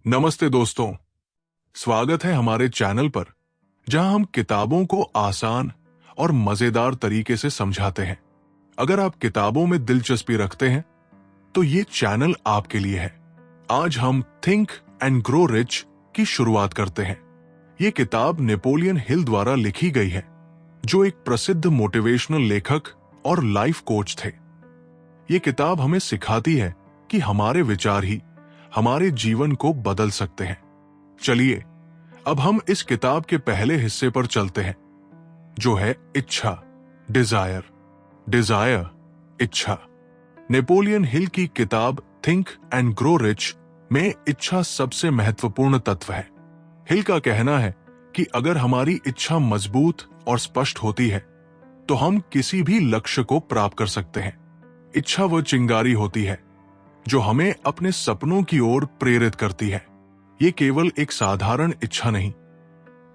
नमस्ते दोस्तों, स्वागत है हमारे चैनल पर जहां हम किताबों को आसान और मजेदार तरीके से समझाते हैं। अगर आप किताबों में दिलचस्पी रखते हैं तो ये चैनल आपके लिए है। आज हम थिंक एंड ग्रो रिच की शुरुआत करते हैं। ये किताब नेपोलियन हिल द्वारा लिखी गई है, जो एक प्रसिद्ध मोटिवेशनल लेखक और लाइफ कोच थे। ये किताब हमें सिखाती है कि हमारे विचार ही हमारे जीवन को बदल सकते हैं। चलिए अब हम इस किताब के पहले हिस्से पर चलते हैं, जो है इच्छा, डिजायर, इच्छा। नेपोलियन हिल की किताब थिंक एंड ग्रो रिच में इच्छा सबसे महत्वपूर्ण तत्व है। हिल का कहना है कि अगर हमारी इच्छा मजबूत और स्पष्ट होती है तो हम किसी भी लक्ष्य को प्राप्त कर सकते हैं। इच्छा वह चिंगारी होती है जो हमें अपने सपनों की ओर प्रेरित करती है। ये केवल एक साधारण इच्छा नहीं,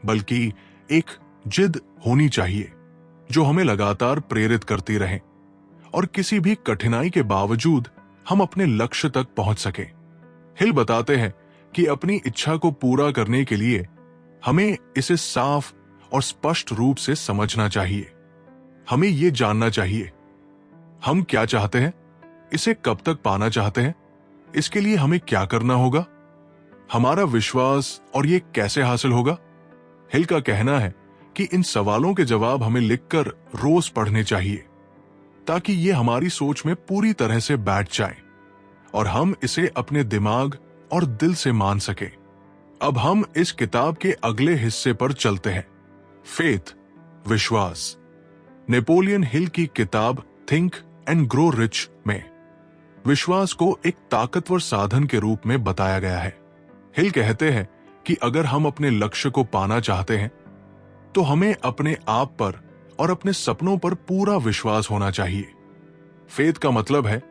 बल्कि एक जिद होनी चाहिए जो हमें लगातार प्रेरित करती रहे और किसी भी कठिनाई के बावजूद हम अपने लक्ष्य तक पहुंच सके। हिल बताते हैं कि अपनी इच्छा को पूरा करने के लिए हमें इसे साफ और स्पष्ट रूप से समझना चाहिए। हमें ये जानना चाहिए हम क्या चाहते हैं, इसे कब तक पाना चाहते हैं, इसके लिए हमें क्या करना होगा, हमारा विश्वास और ये कैसे हासिल होगा। हिल का कहना है कि इन सवालों के जवाब हमें लिखकर रोज पढ़ने चाहिए ताकि ये हमारी सोच में पूरी तरह से बैठ जाए और हम इसे अपने दिमाग और दिल से मान सके। अब हम इस किताब के अगले हिस्से पर चलते हैं, फेथ, विश्वास। नेपोलियन हिल की किताब थिंक एंड ग्रो रिच में विश्वास को एक ताकतवर साधन के रूप में बताया गया है। हिल कहते हैं कि अगर हम अपने लक्ष्य को पाना चाहते हैं तो हमें अपने आप पर और अपने सपनों पर पूरा विश्वास होना चाहिए। फेथ का मतलब है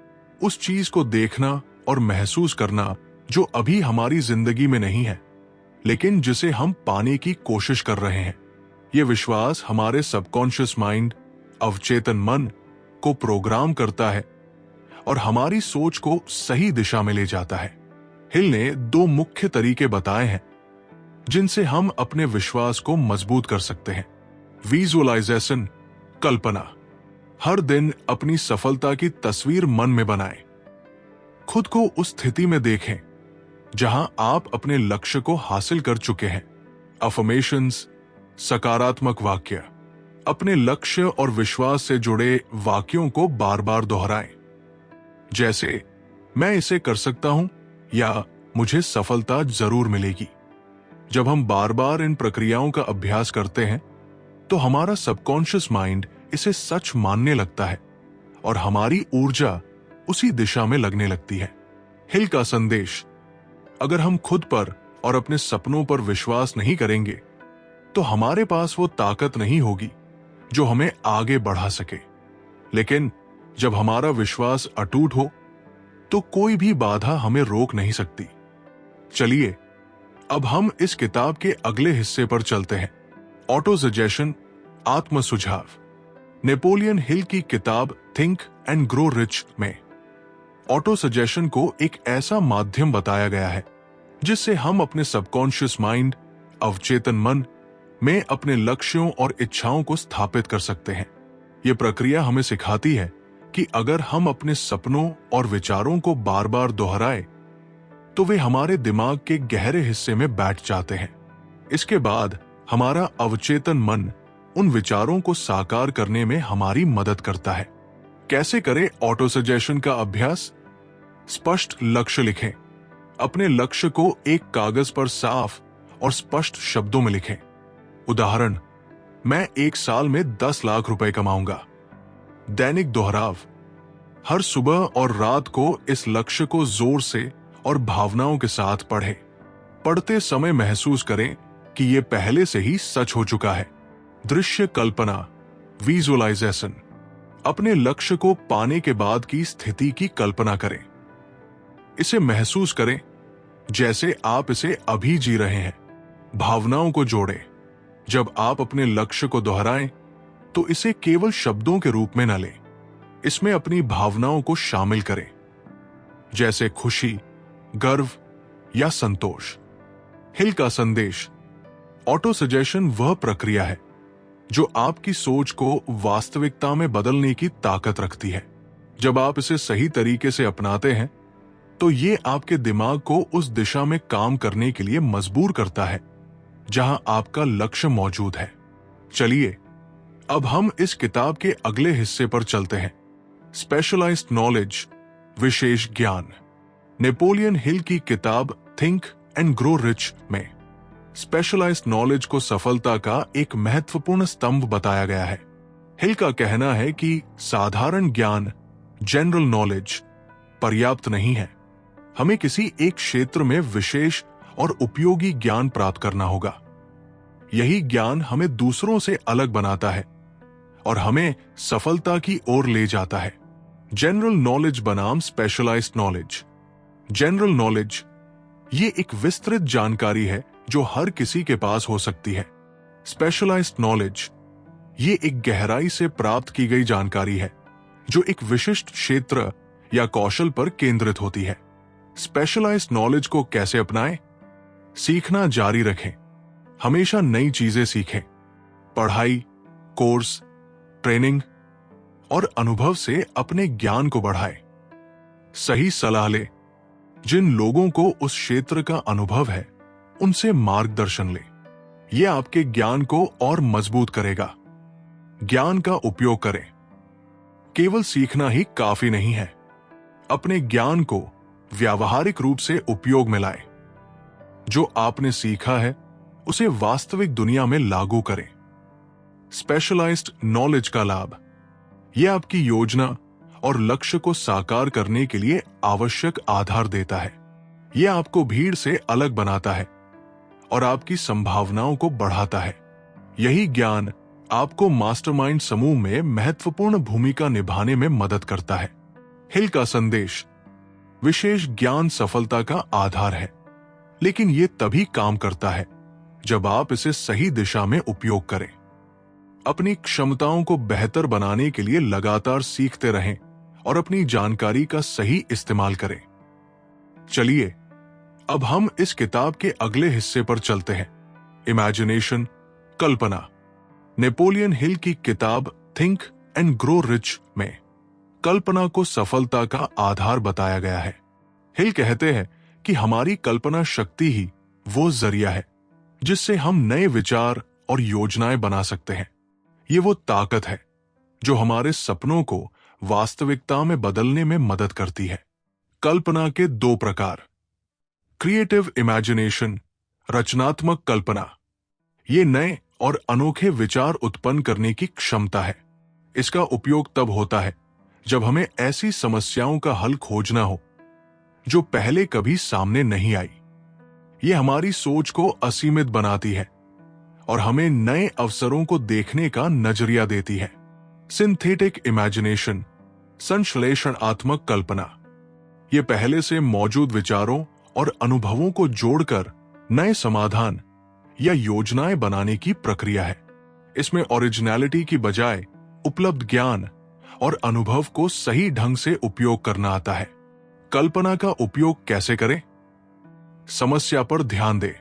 उस चीज को देखना और महसूस करना जो अभी हमारी जिंदगी में नहीं है, लेकिन जिसे हम पाने की कोशिश कर रहे हैं। यह विश्वास हमारे सबकॉन्शियस माइंड, अवचेतन मन को प्रोग्राम करता है और हमारी सोच को सही दिशा में ले जाता है। हिल ने दो मुख्य तरीके बताए हैं जिनसे हम अपने विश्वास को मजबूत कर सकते हैं। विजुअलाइजेशन, कल्पना। हर दिन अपनी सफलता की तस्वीर मन में बनाएं। खुद को उस स्थिति में देखें जहां आप अपने लक्ष्य को हासिल कर चुके हैं। अफर्मेशंस, सकारात्मक वाक्य। अपने लक्ष्य और विश्वास से जुड़े वाक्यों को बार बार दोहराएं, जैसे मैं इसे कर सकता हूं या मुझे सफलता जरूर मिलेगी। जब हम बार बार इन प्रक्रियाओं का अभ्यास करते हैं तो हमारा सबकॉन्शियस माइंड इसे सच मानने लगता है और हमारी ऊर्जा उसी दिशा में लगने लगती है। हिल का संदेश, अगर हम खुद पर और अपने सपनों पर विश्वास नहीं करेंगे तो हमारे पास वो ताकत नहीं होगी जो हमें आगे बढ़ा सके। लेकिन जब हमारा विश्वास अटूट हो तो कोई भी बाधा हमें रोक नहीं सकती। चलिए अब हम इस किताब के अगले हिस्से पर चलते हैं, ऑटो सजेशन, आत्म सुझाव। नेपोलियन हिल की किताब थिंक एंड ग्रो रिच में ऑटो सजेशन को एक ऐसा माध्यम बताया गया है जिससे हम अपने सबकॉन्शियस माइंड, अवचेतन मन में अपने लक्ष्यों और इच्छाओं को स्थापित कर सकते हैं। यह प्रक्रिया हमें सिखाती है कि अगर हम अपने सपनों और विचारों को बार बार दोहराएं तो वे हमारे दिमाग के गहरे हिस्से में बैठ जाते हैं। इसके बाद हमारा अवचेतन मन उन विचारों को साकार करने में हमारी मदद करता है। कैसे करें ऑटो सजेशन का अभ्यास? स्पष्ट लक्ष्य लिखें। अपने लक्ष्य को एक कागज पर साफ और स्पष्ट शब्दों में लिखें। उदाहरण, मैं 1 साल में 10 लाख रुपए कमाऊंगा। दैनिक दोहराव, हर सुबह और रात को इस लक्ष्य को जोर से और भावनाओं के साथ पढ़ें। पढ़ते समय महसूस करें कि यह पहले से ही सच हो चुका है। दृश्य कल्पना, विजुअलाइजेशन। अपने लक्ष्य को पाने के बाद की स्थिति की कल्पना करें। इसे महसूस करें जैसे आप इसे अभी जी रहे हैं। भावनाओं को जोड़ें। जब आप अपने लक्ष्य को दोहराएं तो इसे केवल शब्दों के रूप में न लें, इसमें अपनी भावनाओं को शामिल करें, जैसे खुशी, गर्व, या संतोष। हिल का संदेश। ऑटो सजेशन वह प्रक्रिया है जो आपकी सोच को वास्तविकता में बदलने की ताकत रखती है। जब आप इसे सही तरीके से अपनाते हैं तो ये आपके दिमाग को उस दिशा में काम करने के लिए मजबूर करता है जहां आपका लक्ष्य मौजूद है। चलिए अब हम इस किताब के अगले हिस्से पर चलते हैं। स्पेशलाइज्ड नॉलेज, विशेष ज्ञान। नेपोलियन हिल की किताब थिंक एंड ग्रो रिच में स्पेशलाइज्ड नॉलेज को सफलता का एक महत्वपूर्ण स्तंभ बताया गया है। हिल का कहना है कि साधारण ज्ञान, जनरल नॉलेज, पर्याप्त नहीं है। हमें किसी एक क्षेत्र में विशेष और उपयोगी ज्ञान प्राप्त करना होगा। यही ज्ञान हमें दूसरों से अलग बनाता है और हमें सफलता की ओर ले जाता है। जनरल नॉलेज बनाम स्पेशलाइज्ड नॉलेज। जनरल नॉलेज ये एक विस्तृत जानकारी है जो हर किसी के पास हो सकती है। स्पेशलाइज्ड नॉलेज ये एक गहराई से प्राप्त की गई जानकारी है जो एक विशिष्ट क्षेत्र या कौशल पर केंद्रित होती है। स्पेशलाइज्ड नॉलेज को कैसे अपनाएं? सीखना जारी रखें। हमेशा नई चीजें सीखें। पढ़ाई, कोर्स, ट्रेनिंग और अनुभव से अपने ज्ञान को बढ़ाएं। सही सलाह लें। जिन लोगों को उस क्षेत्र का अनुभव है उनसे मार्गदर्शन लें। यह आपके ज्ञान को और मजबूत करेगा। ज्ञान का उपयोग करें। केवल सीखना ही काफी नहीं है। अपने ज्ञान को व्यावहारिक रूप से उपयोग में लाएं। जो आपने सीखा है उसे वास्तविक दुनिया में लागू करें। स्पेशलाइज्ड नॉलेज का लाभ। यह आपकी योजना और लक्ष्य को साकार करने के लिए आवश्यक आधार देता है। यह आपको भीड़ से अलग बनाता है और आपकी संभावनाओं को बढ़ाता है। यही ज्ञान आपको मास्टरमाइंड समूह में महत्वपूर्ण भूमिका निभाने में मदद करता है। हिल का संदेश। विशेष ज्ञान सफलता का आधार है, लेकिन यह तभी काम करता है जब आप इसे सही दिशा में उपयोग करें। अपनी क्षमताओं को बेहतर बनाने के लिए लगातार सीखते रहें और अपनी जानकारी का सही इस्तेमाल करें। चलिए अब हम इस किताब के अगले हिस्से पर चलते हैं। इमेजिनेशन, कल्पना। नेपोलियन हिल की किताब थिंक एंड ग्रो रिच में कल्पना को सफलता का आधार बताया गया है। हिल कहते हैं कि हमारी कल्पना शक्ति ही वो जरिया है जिससे हम नए विचार और योजनाएं बना सकते हैं। ये वो ताकत है जो हमारे सपनों को वास्तविकता में बदलने में मदद करती है। कल्पना के दो प्रकार। क्रिएटिव इमेजिनेशन, रचनात्मक कल्पना। ये नए और अनोखे विचार उत्पन्न करने की क्षमता है। इसका उपयोग तब होता है जब हमें ऐसी समस्याओं का हल खोजना हो जो पहले कभी सामने नहीं आई। यह हमारी सोच को असीमित बनाती है और हमें नए अवसरों को देखने का नजरिया देती है। सिंथेटिक इमेजिनेशन, संश्लेषणात्मक कल्पना। यह पहले से मौजूद विचारों और अनुभवों को जोड़कर नए समाधान या योजनाएं बनाने की प्रक्रिया है। इसमें ओरिजिनलिटी की बजाय उपलब्ध ज्ञान और अनुभव को सही ढंग से उपयोग करना आता है। कल्पना का उपयोग कैसे करें? समस्या पर ध्यान दें।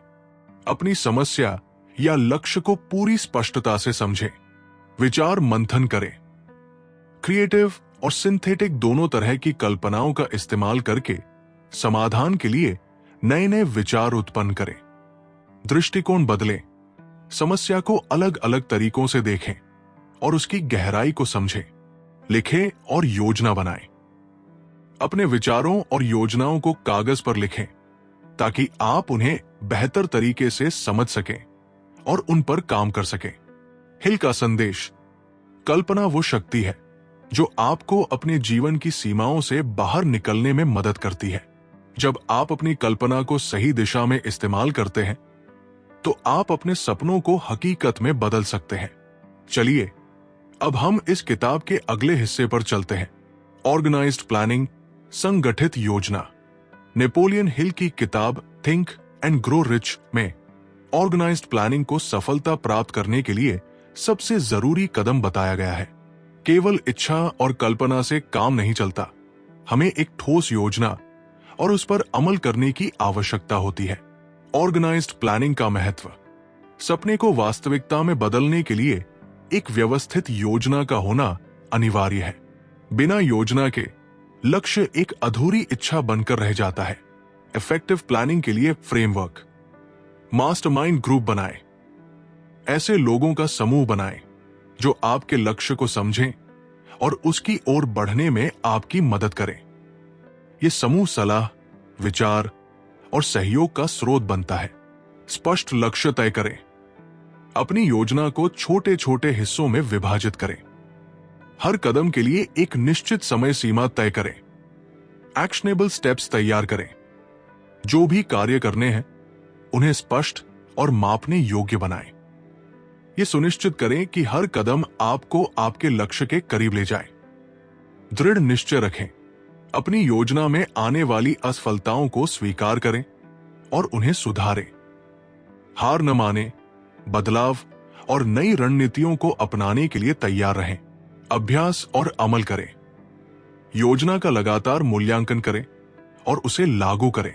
अपनी समस्या या लक्ष्य को पूरी स्पष्टता से समझें। विचार मंथन करें। क्रिएटिव और सिंथेटिक दोनों तरह की कल्पनाओं का इस्तेमाल करके समाधान के लिए नए नए विचार उत्पन्न करें। दृष्टिकोण बदलें। समस्या को अलग अलग तरीकों से देखें और उसकी गहराई को समझें। लिखें और योजना बनाएं। अपने विचारों और योजनाओं को कागज पर लिखें ताकि आप उन्हें बेहतर तरीके से समझ सकें और उन पर काम कर सकें। हिल का संदेश। कल्पना वो शक्ति है जो आपको अपने जीवन की सीमाओं से बाहर निकलने में मदद करती है। जब आप अपनी कल्पना को सही दिशा में इस्तेमाल करते हैं तो आप अपने सपनों को हकीकत में बदल सकते हैं। चलिए अब हम इस किताब के अगले हिस्से पर चलते हैं। ऑर्गेनाइज्ड प्लानिंग, संगठित योजना। नेपोलियन हिल की किताब थिंक एंड ग्रो रिच में ऑर्गेनाइज्ड प्लानिंग को सफलता प्राप्त करने के लिए सबसे जरूरी कदम बताया गया है। केवल इच्छा और कल्पना से काम नहीं चलता। हमें एक ठोस योजना और उस पर अमल करने की आवश्यकता होती है। ऑर्गेनाइज्ड प्लानिंग का महत्व। सपने को वास्तविकता में बदलने के लिए एक व्यवस्थित योजना का होना अनिवार्य है। बिना योजना के लक्ष्य एक अधूरी इच्छा बनकर रह जाता है। इफेक्टिव प्लानिंग के लिए फ्रेमवर्क। मास्टरमाइंड ग्रुप बनाएं। ऐसे लोगों का समूह बनाएं जो आपके लक्ष्य को समझें और उसकी ओर बढ़ने में आपकी मदद करें। यह समूह सलाह, विचार और सहयोग का स्रोत बनता है। स्पष्ट लक्ष्य तय करें। अपनी योजना को छोटे छोटे हिस्सों में विभाजित करें। हर कदम के लिए एक निश्चित समय सीमा तय करें। एक्शनेबल स्टेप्स तैयार करें। जो भी कार्य करने हैं उन्हें स्पष्ट और मापने योग्य बनाएं। यह सुनिश्चित करें कि हर कदम आपको आपके लक्ष्य के करीब ले जाए। दृढ़ निश्चय रखें। अपनी योजना में आने वाली असफलताओं को स्वीकार करें और उन्हें सुधारें। हार न माने, बदलाव और नई रणनीतियों को अपनाने के लिए तैयार रहें। अभ्यास और अमल करें। योजना का लगातार मूल्यांकन करें और उसे लागू करें।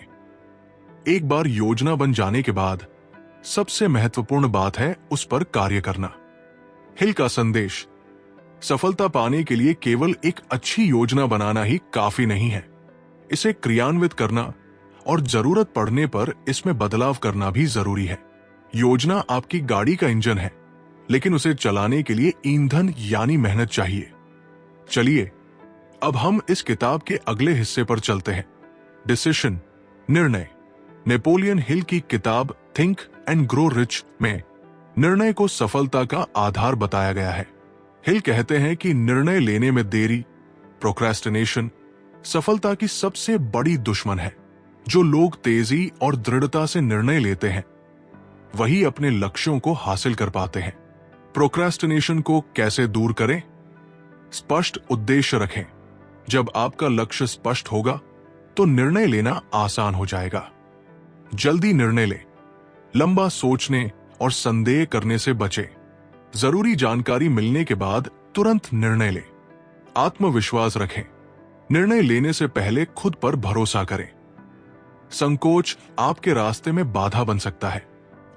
एक बार योजना बन जाने के बाद सबसे महत्वपूर्ण बात है उस पर कार्य करना। हिल का संदेश। सफलता पाने के लिए केवल एक अच्छी योजना बनाना ही काफी नहीं है। इसे क्रियान्वित करना और जरूरत पड़ने पर इसमें बदलाव करना भी जरूरी है। योजना आपकी गाड़ी का इंजन है, लेकिन उसे चलाने के लिए ईंधन यानी मेहनत चाहिए। चलिए अब हम इस किताब के अगले हिस्से पर चलते हैं। डिसीजन, निर्णय। नेपोलियन हिल की किताब थिंक एंड ग्रो रिच में निर्णय को सफलता का आधार बताया गया है। हिल कहते हैं कि निर्णय लेने में देरी, प्रोक्रेस्टिनेशन, सफलता की सबसे बड़ी दुश्मन है। जो लोग तेजी और दृढ़ता से निर्णय लेते हैं वही अपने लक्ष्यों को हासिल कर पाते हैं। प्रोक्रेस्टिनेशन को कैसे दूर करें? स्पष्ट उद्देश्य रखें। जब आपका लक्ष्य स्पष्ट होगा तो निर्णय लेना आसान हो जाएगा। जल्दी निर्णय लें। लंबा सोचने और संदेह करने से बचें। जरूरी जानकारी मिलने के बाद तुरंत निर्णय लें। आत्मविश्वास रखें। निर्णय लेने से पहले खुद पर भरोसा करें। संकोच आपके रास्ते में बाधा बन सकता है।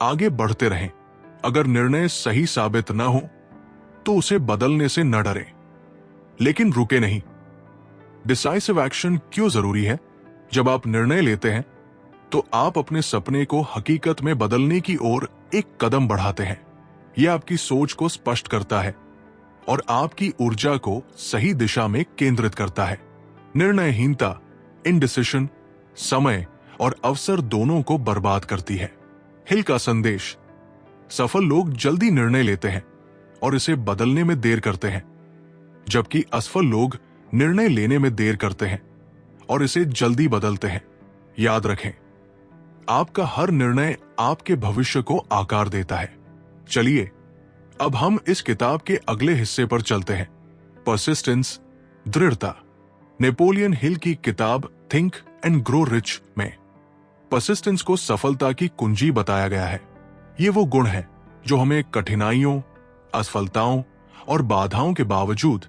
आगे बढ़ते रहें। अगर निर्णय सही साबित न हो तो उसे बदलने से न डरें, लेकिन रुके नहीं। डिसाइसिव एक्शन क्यों जरूरी है? जब आप निर्णय लेते हैं तो आप अपने सपने को हकीकत में बदलने की ओर एक कदम बढ़ाते हैं। यह आपकी सोच को स्पष्ट करता है और आपकी ऊर्जा को सही दिशा में केंद्रित करता है। निर्णयहीनता, इनडिसिशन, समय और अवसर दोनों को बर्बाद करती है। हिल का संदेश। सफल लोग जल्दी निर्णय लेते हैं और इसे बदलने में देर करते हैं, जबकि असफल लोग निर्णय लेने में देर करते हैं और इसे जल्दी बदलते हैं। याद रखें, आपका हर निर्णय आपके भविष्य को आकार देता है। चलिए अब हम इस किताब के अगले हिस्से पर चलते हैं। परसिस्टेंस, दृढ़ता। नेपोलियन हिल की किताब थिंक एंड ग्रो रिच में परसिस्टेंस को सफलता की कुंजी बताया गया है। ये वो गुण है जो हमें कठिनाइयों, असफलताओं और बाधाओं के बावजूद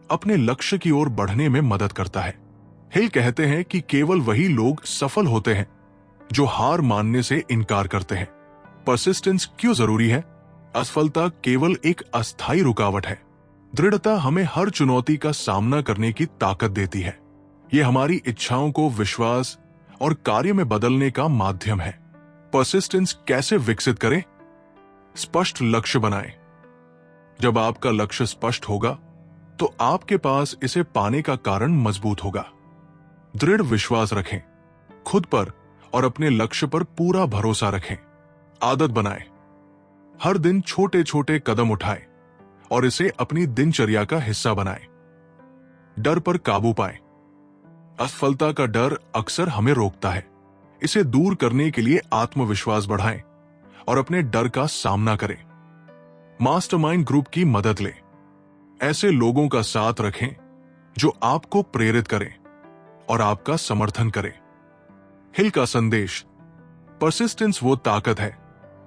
अपने लक्ष्य की ओर बढ़ने में मदद करता है। हिल कहते हैं कि केवल वही लोग सफल होते हैं जो हार मानने से इनकार करते हैं। परसिस्टेंस क्यों जरूरी है? असफलता केवल एक अस्थायी रुकावट है। दृढ़ता हमें हर चुनौती का सामना करने की ताकत देती है। यह हमारी इच्छाओं को विश्वास और कार्य में बदलने का माध्यम है। परसिस्टेंस कैसे विकसित करें? स्पष्ट लक्ष्य बनाएं। जब आपका लक्ष्य स्पष्ट होगा तो आपके पास इसे पाने का कारण मजबूत होगा। दृढ़ विश्वास रखें। खुद पर और अपने लक्ष्य पर पूरा भरोसा रखें। आदत बनाएं। हर दिन छोटे छोटे कदम उठाएं और इसे अपनी दिनचर्या का हिस्सा बनाएं। डर पर काबू पाएं। असफलता का डर अक्सर हमें रोकता है। इसे दूर करने के लिए आत्मविश्वास बढ़ाएं और अपने डर का सामना करें। मास्टरमाइंड ग्रुप की मदद लें। ऐसे लोगों का साथ रखें जो आपको प्रेरित करें और आपका समर्थन करें। हिल का संदेश। परसिस्टेंस वो ताकत है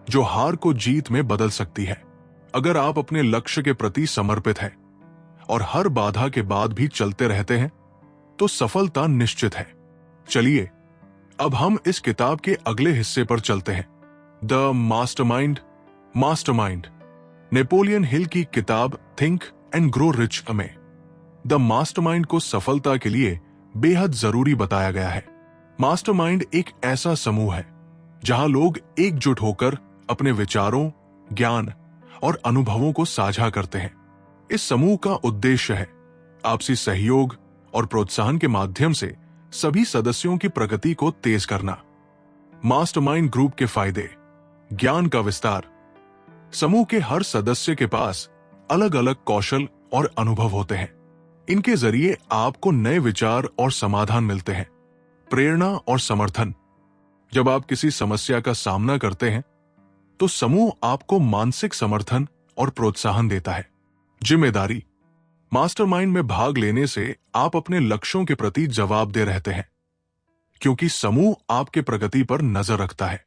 जो हार को जीत में बदल सकती है। अगर आप अपने लक्ष्य के प्रति समर्पित हैं और हर बाधा के बाद भी चलते रहते हैं तो सफलता निश्चित है। चलिए अब हम इस किताब के अगले हिस्से पर चलते हैं। द मास्टरमाइंड नेपोलियन हिल की किताब थिंक एंड ग्रो रिच में द मास्टरमाइंड को सफलता के लिए बेहद जरूरी बताया गया है। मास्टरमाइंड एक ऐसा समूह है जहां लोग एकजुट होकर अपने विचारों, ज्ञान और अनुभवों को साझा करते हैं। इस समूह का उद्देश्य है आपसी सहयोग और प्रोत्साहन के माध्यम से सभी सदस्यों की प्रगति को तेज करना। मास्टरमाइंड ग्रुप के फायदे: ज्ञान का विस्तार। समूह के हर सदस्य के पास अलग अलग कौशल और अनुभव होते हैं। इनके जरिए आपको नए विचार और समाधान मिलते हैं। प्रेरणा और समर्थन। जब आप किसी समस्या का सामना करते हैं तो समूह आपको मानसिक समर्थन और प्रोत्साहन देता है। जिम्मेदारी। मास्टरमाइंड में भाग लेने से आप अपने लक्ष्यों के प्रति जवाबदेह रहते हैं, क्योंकि समूह आपके प्रगति पर नजर रखता है।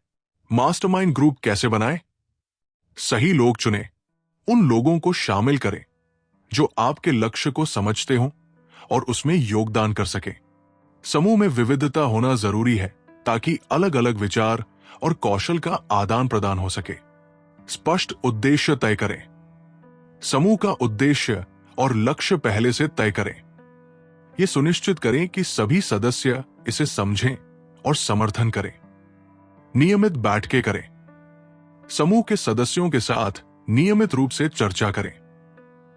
मास्टरमाइंड ग्रुप कैसे बनाएं? सही लोग चुनें। उन लोगों को शामिल करें जो आपके लक्ष्य को समझते हों और उसमें योगदान कर सकें। समूह में विविधता होना जरूरी है ताकि अलग अलग विचार और कौशल का आदान प्रदान हो सके। स्पष्ट उद्देश्य तय करें। समूह का उद्देश्य और लक्ष्य पहले से तय करें। यह सुनिश्चित करें कि सभी सदस्य इसे समझें और समर्थन करें। नियमित बैठकें करें। समूह के सदस्यों के साथ नियमित रूप से चर्चा करें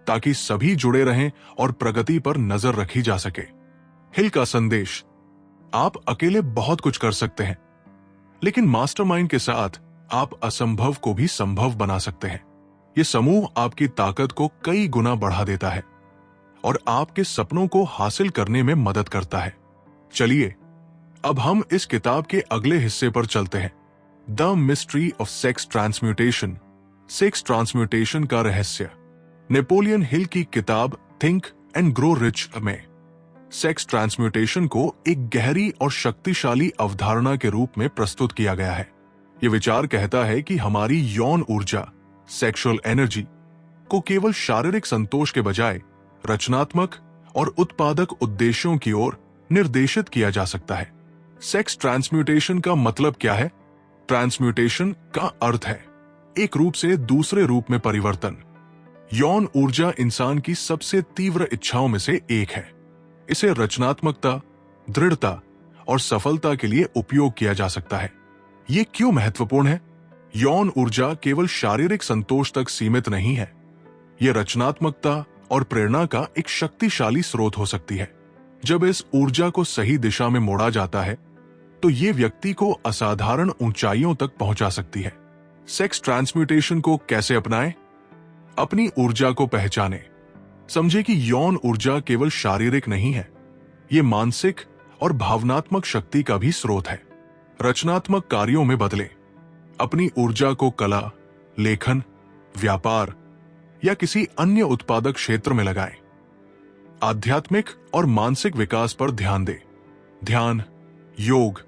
ताकि सभी जुड़े रहें और प्रगति पर नजर रखी जा सके। हिल का संदेश: आप अकेले बहुत कुछ कर सकते हैं, लेकिन मास्टरमाइंड के साथ आप असंभव को भी संभव बना सकते हैं। यह समूह आपकी ताकत को कई गुना बढ़ा देता है और आपके सपनों को हासिल करने में मदद करता है। चलिए अब हम इस किताब के अगले हिस्से पर चलते हैं। The mystery of sex transmutation. Sex transmutation का रहस्य। नेपोलियन हिल की किताब थिंक एंड ग्रो रिच में सेक्स ट्रांसम्यूटेशन को एक गहरी और शक्तिशाली अवधारणा के रूप में प्रस्तुत किया गया है। यह विचार कहता है कि हमारी यौन ऊर्जा, सेक्सुअल एनर्जी, को केवल शारीरिक संतोष के बजाय रचनात्मक और उत्पादक उद्देश्यों की ओर निर्देशित किया जा सकता है। सेक्स ट्रांसम्यूटेशन का मतलब क्या है? ट्रांसम्यूटेशन का अर्थ है एक रूप से दूसरे रूप में परिवर्तन। यौन ऊर्जा इंसान की सबसे तीव्र इच्छाओं में से एक है। इसे रचनात्मकता, दृढ़ता और सफलता के लिए उपयोग किया जा सकता है। ये क्यों महत्वपूर्ण है? यौन ऊर्जा केवल शारीरिक संतोष तक सीमित नहीं है। यह रचनात्मकता और प्रेरणा का एक शक्तिशाली स्रोत हो सकती है। जब इस ऊर्जा को सही दिशा में मोड़ा जाता है तो ये व्यक्ति को असाधारण ऊंचाइयों तक पहुंचा सकती है। सेक्स ट्रांसम्यूटेशन को कैसे अपनाएं? अपनी ऊर्जा को पहचानें। समझे कि यौन ऊर्जा केवल शारीरिक नहीं है, ये मानसिक और भावनात्मक शक्ति का भी स्रोत है। रचनात्मक कार्यों में बदलें। अपनी ऊर्जा को कला, लेखन, व्यापार या किसी अन्य उत्पादक क्षेत्र में लगाएं। आध्यात्मिक और मानसिक विकास पर ध्यान दें। ध्यान, योग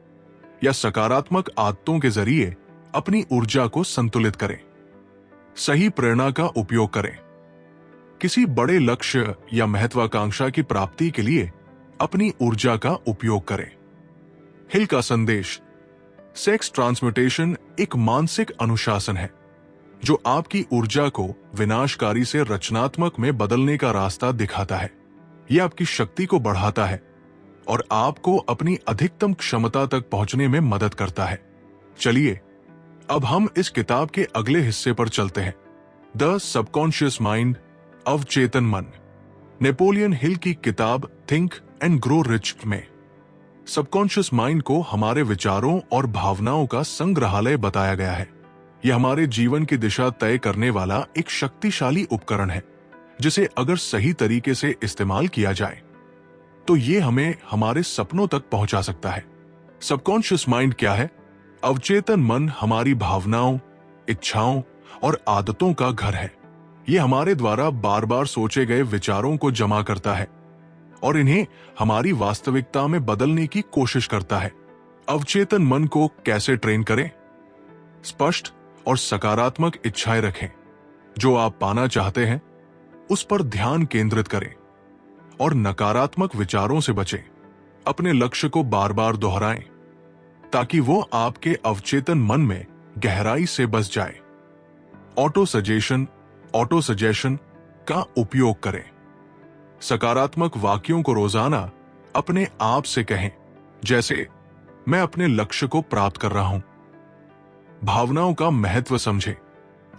या सकारात्मक आदतों के जरिए अपनी ऊर्जा को संतुलित करें। सही प्रेरणा का उपयोग करें। किसी बड़े लक्ष्य या महत्वाकांक्षा की प्राप्ति के लिए अपनी ऊर्जा का उपयोग करें। हिल का संदेश: सेक्स ट्रांसम्यूटेशन एक मानसिक अनुशासन है जो आपकी ऊर्जा को विनाशकारी से रचनात्मक में बदलने का रास्ता दिखाता है। यह आपकी शक्ति को बढ़ाता है और आपको अपनी अधिकतम क्षमता तक पहुंचने में मदद करता है। चलिए अब हम इस किताब के अगले हिस्से पर चलते हैं। द सबकॉन्शियस माइंड, अवचेतन मन। नेपोलियन हिल की किताब थिंक एंड ग्रो रिच में सबकॉन्शियस माइंड को हमारे विचारों और भावनाओं का संग्रहालय बताया गया है। यह हमारे जीवन की दिशा तय करने वाला एक शक्तिशाली उपकरण है जिसे अगर सही तरीके से इस्तेमाल किया जाए तो ये हमें हमारे सपनों तक पहुंचा सकता है। सबकॉन्शियस माइंड क्या है? अवचेतन मन हमारी भावनाओं, इच्छाओं और आदतों का घर है। यह हमारे द्वारा बार बार सोचे गए विचारों को जमा करता है और इन्हें हमारी वास्तविकता में बदलने की कोशिश करता है। अवचेतन मन को कैसे ट्रेन करें? स्पष्ट और सकारात्मक इच्छाएं रखें। जो आप पाना चाहते हैं उस पर ध्यान केंद्रित करें और नकारात्मक विचारों से बचें। अपने लक्ष्य को बार बार दोहराएं। ताकि वो आपके अवचेतन मन में गहराई से बस जाए। ऑटो सजेशन का उपयोग करें। सकारात्मक वाक्यों को रोजाना अपने आप से कहें, जैसे मैं अपने लक्ष्य को प्राप्त कर रहा हूं। भावनाओं का महत्व समझें।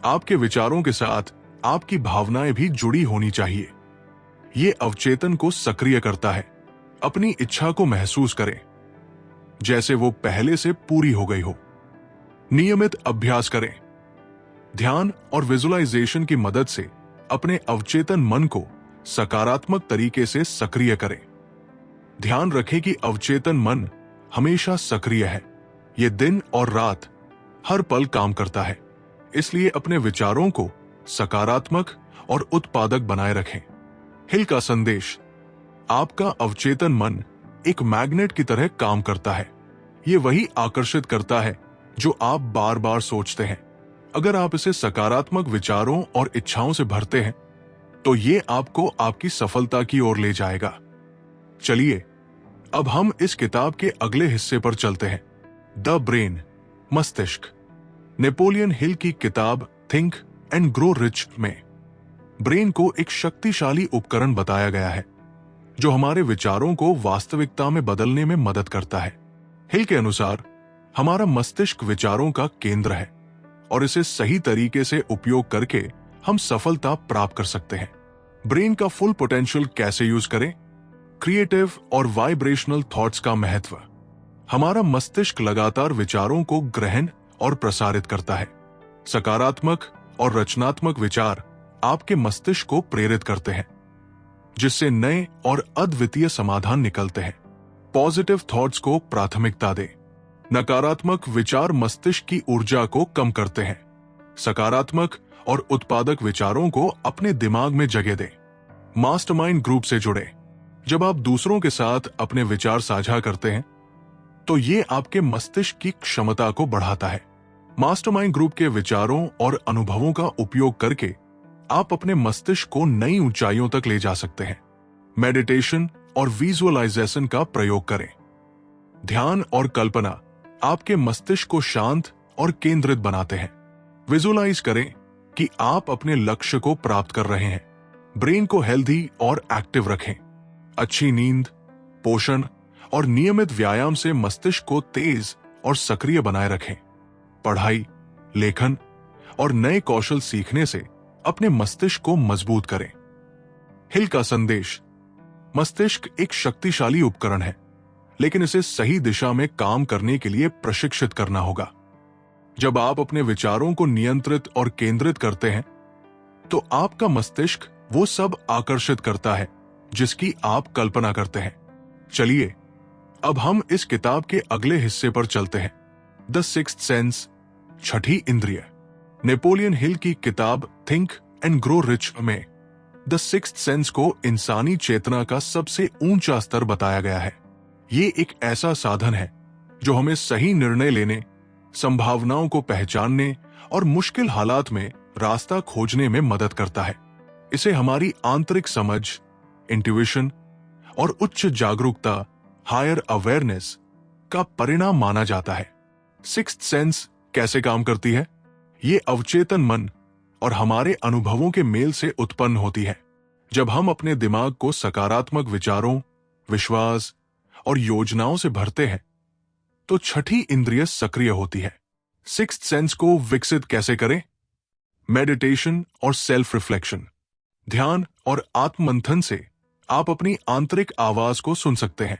आपके विचारों के साथ आपकी भावनाएं भी जुड़ी होनी चाहिए। ये अवचेतन को सक्रिय करता है। अपनी इच्छा को महसूस करें जैसे वो पहले से पूरी हो गई हो। नियमित अभ्यास करें। ध्यान और विजुअलाइजेशन की मदद से अपने अवचेतन मन को सकारात्मक तरीके से सक्रिय करें। ध्यान रखें कि अवचेतन मन हमेशा सक्रिय है। ये दिन और रात हर पल काम करता है, इसलिए अपने विचारों को सकारात्मक और उत्पादक बनाए रखें। हिल का संदेश। आपका अवचेतन मन एक मैग्नेट की तरह काम करता है। ये वही आकर्षित करता है जो आप बार बार सोचते हैं। अगर आप इसे सकारात्मक विचारों और इच्छाओं से भरते हैं तो ये आपको आपकी सफलता की ओर ले जाएगा। चलिए अब हम इस किताब के अगले हिस्से पर चलते हैं। द ब्रेन, मस्तिष्क। नेपोलियन हिल की किताब थिंक एंड ग्रो रिच में ब्रेन को एक शक्तिशाली उपकरण बताया गया है जो हमारे विचारों को वास्तविकता में बदलने में मदद करता है। हिल के अनुसार हमारा मस्तिष्क विचारों का केंद्र है और इसे सही तरीके से उपयोग करके हम सफलता प्राप्त कर सकते हैं। ब्रेन का फुल पोटेंशियल कैसे यूज करें? क्रिएटिव और वाइब्रेशनल थॉट्स का महत्व। हमारा मस्तिष्क लगातार विचारों को ग्रहण और प्रसारित करता है। सकारात्मक और रचनात्मक विचार आपके मस्तिष्क को प्रेरित करते हैं, जिससे नए और अद्वितीय समाधान निकलते हैं। पॉजिटिव थॉट्स को प्राथमिकता दें। नकारात्मक विचार मस्तिष्क की ऊर्जा को कम करते हैं। सकारात्मक और उत्पादक विचारों को अपने दिमाग में जगह दें। मास्टरमाइंड ग्रुप से जुड़े। जब आप दूसरों के साथ अपने विचार साझा करते हैं तो ये आपके मस्तिष्क की क्षमता को बढ़ाता है। मास्टरमाइंड ग्रुप के विचारों और अनुभवों का उपयोग करके आप अपने मस्तिष्क को नई ऊंचाइयों तक ले जा सकते हैं। मेडिटेशन और विजुअलाइजेशन का प्रयोग करें। ध्यान और कल्पना आपके मस्तिष्क को शांत और केंद्रित बनाते हैं। विजुअलाइज करें कि आप अपने लक्ष्य को प्राप्त कर रहे हैं। ब्रेन को हेल्दी और एक्टिव रखें। अच्छी नींद, पोषण और नियमित व्यायाम से मस्तिष्क को तेज और सक्रिय बनाए रखें। पढ़ाई, लेखन और नए कौशल सीखने से अपने मस्तिष्क को मजबूत करें। हिल का संदेश। मस्तिष्क एक शक्तिशाली उपकरण है, लेकिन इसे सही दिशा में काम करने के लिए प्रशिक्षित करना होगा। जब आप अपने विचारों को नियंत्रित और केंद्रित करते हैं तो आपका मस्तिष्क वो सब आकर्षित करता है जिसकी आप कल्पना करते हैं। चलिए अब हम इस किताब के अगले हिस्से पर चलते हैं। द सिक्स्थ सेंस, छठी इंद्रिय। नेपोलियन हिल की किताब थिंक एंड ग्रो रिच में द सिक्स्थ सेंस को इंसानी चेतना का सबसे ऊंचा स्तर बताया गया है। ये एक ऐसा साधन है जो हमें सही निर्णय लेने, संभावनाओं को पहचानने और मुश्किल हालात में रास्ता खोजने में मदद करता है। इसे हमारी आंतरिक समझ, इंट्यूइशन और उच्च जागरूकता, हायर अवेयरनेस का परिणाम माना जाता है। सिक्स्थ सेंस कैसे काम करती है? ये अवचेतन मन और हमारे अनुभवों के मेल से उत्पन्न होती है। जब हम अपने दिमाग को सकारात्मक विचारों, विश्वास और योजनाओं से भरते हैं तो छठी इंद्रिय सक्रिय होती है। सिक्स्थ सेंस को विकसित कैसे करें? मेडिटेशन और सेल्फ रिफ्लेक्शन। ध्यान और आत्ममंथन से आप अपनी आंतरिक आवाज को सुन सकते हैं।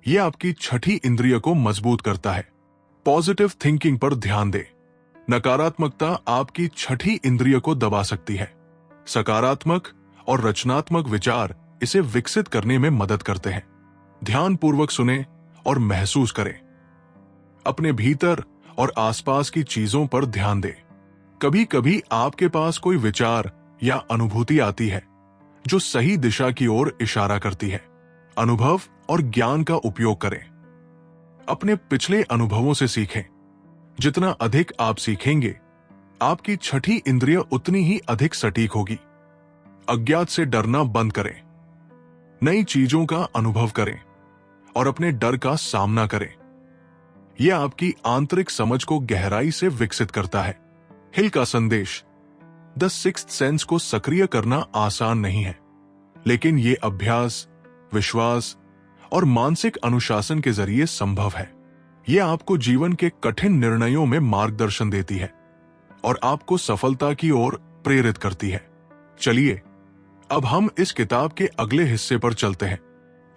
यह आपकी छठी इंद्रिय को मजबूत करता है। पॉजिटिव थिंकिंग पर ध्यान दें। नकारात्मकता आपकी छठी इंद्रिय को दबा सकती है। सकारात्मक और रचनात्मक विचार इसे विकसित करने में मदद करते हैं। ध्यानपूर्वक सुनें और महसूस करें। अपने भीतर और आसपास की चीजों पर ध्यान दें। कभी कभी आपके पास कोई विचार या अनुभूति आती है जो सही दिशा की ओर इशारा करती है। अनुभव और ज्ञान का उपयोग करें। अपने पिछले अनुभवों से सीखें। जितना अधिक आप सीखेंगे, आपकी छठी इंद्रिय उतनी ही अधिक सटीक होगी। अज्ञात से डरना बंद करें। नई चीजों का अनुभव करें और अपने डर का सामना करें। यह आपकी आंतरिक समझ को गहराई से विकसित करता है। हिल का संदेश, द सिक्स्थ सेंस को सक्रिय करना आसान नहीं है, लेकिन यह अभ्यास, विश्वास और मानसिक अनुशासन के जरिए संभव है। यह आपको जीवन के कठिन निर्णयों में मार्गदर्शन देती है और आपको सफलता की ओर प्रेरित करती है। चलिए अब हम इस किताब के अगले हिस्से पर चलते हैं।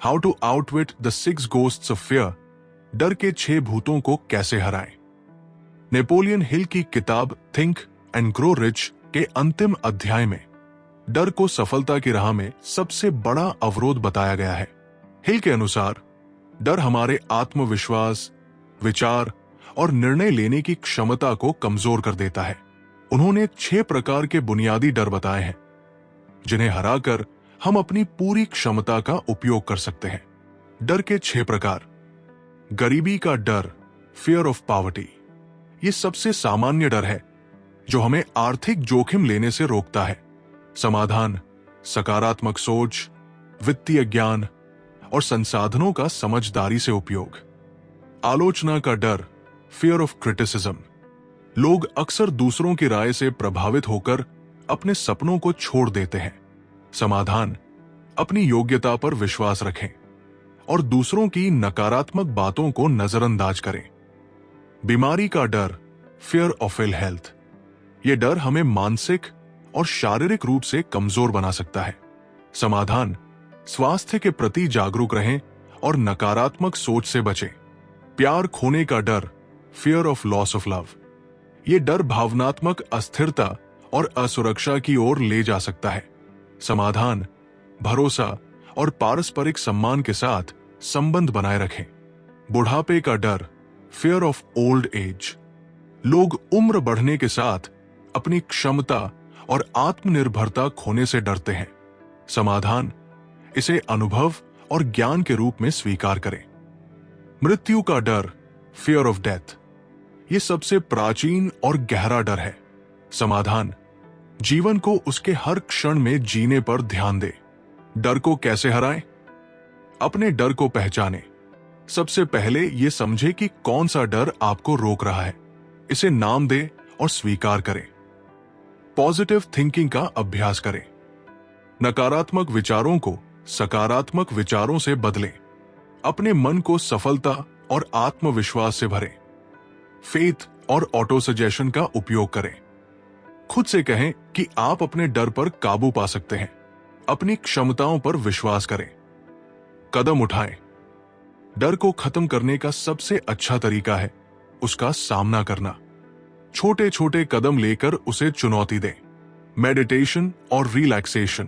How to outwit the 6 ghosts of fear, डर के 6 भूतों को कैसे हराएं। नेपोलियन हिल की किताब थिंक एंड ग्रो रिच के अंतिम अध्याय में डर को सफलता की राह में सबसे बड़ा अवरोध बताया गया है। हिल के अनुसार डर हमारे आत्मविश्वास, विचार और निर्णय लेने की क्षमता को कमजोर कर देता है। उन्होंने 6 प्रकार के बुनियादी डर बताए हैं जिन्हें हराकर हम अपनी पूरी क्षमता का उपयोग कर सकते हैं। डर के 6 प्रकार। गरीबी का डर, फियर ऑफ पॉवर्टी, ये सबसे सामान्य डर है जो हमें आर्थिक जोखिम लेने से रोकता है। समाधान, सकारात्मक सोच, वित्तीय ज्ञान और संसाधनों का समझदारी से उपयोग। आलोचना का डर, फियर ऑफ क्रिटिसिज्म, लोग अक्सर दूसरों की राय से प्रभावित होकर अपने सपनों को छोड़ देते हैं। समाधान, अपनी योग्यता पर विश्वास रखें और दूसरों की नकारात्मक बातों को नजरअंदाज करें। बीमारी का डर, फियर ऑफ इल हेल्थ, यह डर हमें मानसिक और शारीरिक रूप से कमजोर बना सकता है। समाधान, स्वास्थ्य के प्रति जागरूक रहें और नकारात्मक सोच से बचें। प्यार खोने का डर, fear of loss of love, यह डर भावनात्मक अस्थिरता और असुरक्षा की ओर ले जा सकता है। समाधान, भरोसा और पारस्परिक सम्मान के साथ संबंध बनाए रखें। बुढ़ापे का डर, फियर ऑफ ओल्ड एज, लोग उम्र बढ़ने के साथ अपनी क्षमता और आत्मनिर्भरता खोने से डरते हैं। समाधान, इसे अनुभव और ज्ञान के रूप में स्वीकार करें। मृत्यु का डर, फियर ऑफ डेथ, यह सबसे प्राचीन और गहरा डर है। समाधान, जीवन को उसके हर क्षण में जीने पर ध्यान दें। डर को कैसे हराएं? अपने डर को पहचानें। सबसे पहले यह समझे कि कौन सा डर आपको रोक रहा है। इसे नाम दें और स्वीकार करें। पॉजिटिव थिंकिंग का अभ्यास करें। नकारात्मक विचारों को सकारात्मक विचारों से बदलें। अपने मन को सफलता और आत्मविश्वास से भरें। फेथ और ऑटो सजेशन का उपयोग करें। खुद से कहें कि आप अपने डर पर काबू पा सकते हैं। अपनी क्षमताओं पर विश्वास करें। कदम उठाएं। डर को खत्म करने का सबसे अच्छा तरीका है उसका सामना करना। छोटे छोटे कदम लेकर उसे चुनौती दें। मेडिटेशन और रिलैक्सेशन,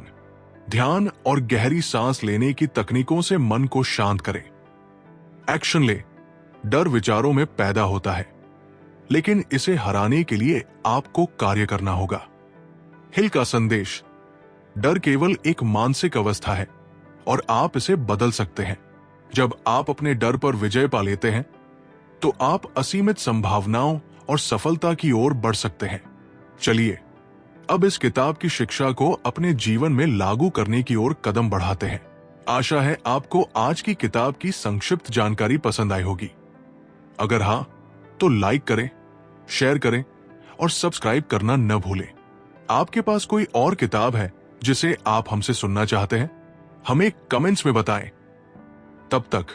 ध्यान और गहरी सांस लेने की तकनीकों से मन को शांत करें। एक्शन ले। डर विचारों में पैदा होता है, लेकिन इसे हराने के लिए आपको कार्य करना होगा। हिल का संदेश, डर केवल एक मानसिक अवस्था है और आप इसे बदल सकते हैं। जब आप अपने डर पर विजय पा लेते हैं तो आप असीमित संभावनाओं और सफलता की ओर बढ़ सकते हैं। चलिए अब इस किताब की शिक्षा को अपने जीवन में लागू करने की ओर कदम बढ़ाते हैं। आशा है आपको आज की किताब की संक्षिप्त जानकारी पसंद आई होगी। अगर हाँ तो लाइक करें, शेयर करें और सब्सक्राइब करना न भूलें। आपके पास कोई और किताब है जिसे आप हमसे सुनना चाहते हैं? हमें कमेंट्स में बताएं। तब तक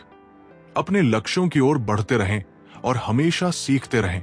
अपने लक्ष्यों की ओर बढ़ते रहें और हमेशा सीखते रहें।